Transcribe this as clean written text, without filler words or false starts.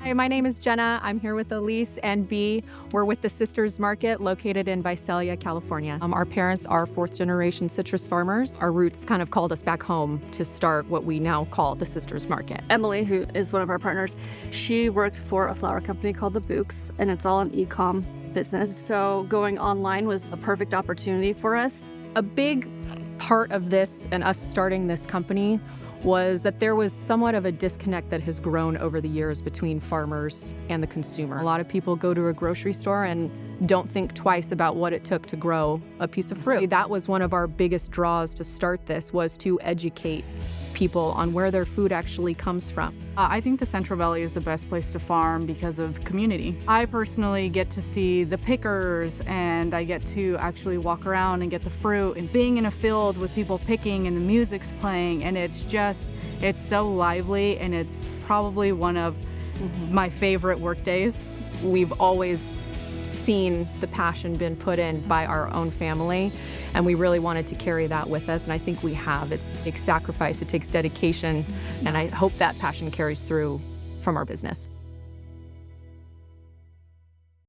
Hi, my name is Jenna. I'm here with Elise and Bea. We're with the Sisters Market located in Visalia, California. Our parents are fourth-generation citrus farmers. Our roots kind of called us back home to start what we now call the Sisters Market. Emily, who is one of our partners, she worked for a flower company called The Books, and it's all an e-com business. So going online was a perfect opportunity for us. A big part of this and us starting this company was that there was somewhat of a disconnect that has grown over the years between farmers and the consumer. A lot of people go to a grocery store and don't think twice about what it took to grow a piece of fruit. That was one of our biggest draws to start this, was to educate people on where their food actually comes from. I think the Central Valley is the best place to farm because of community. I personally get to see the pickers, and I get to actually walk around and get the fruit, and being in a field with people picking and the music's playing, and it's so lively, and it's probably one of my favorite work days. We've always seen the passion been put in by our own family, and we really wanted to carry that with us, and I think we have. It takes sacrifice, it takes dedication, and I hope that passion carries through from our business.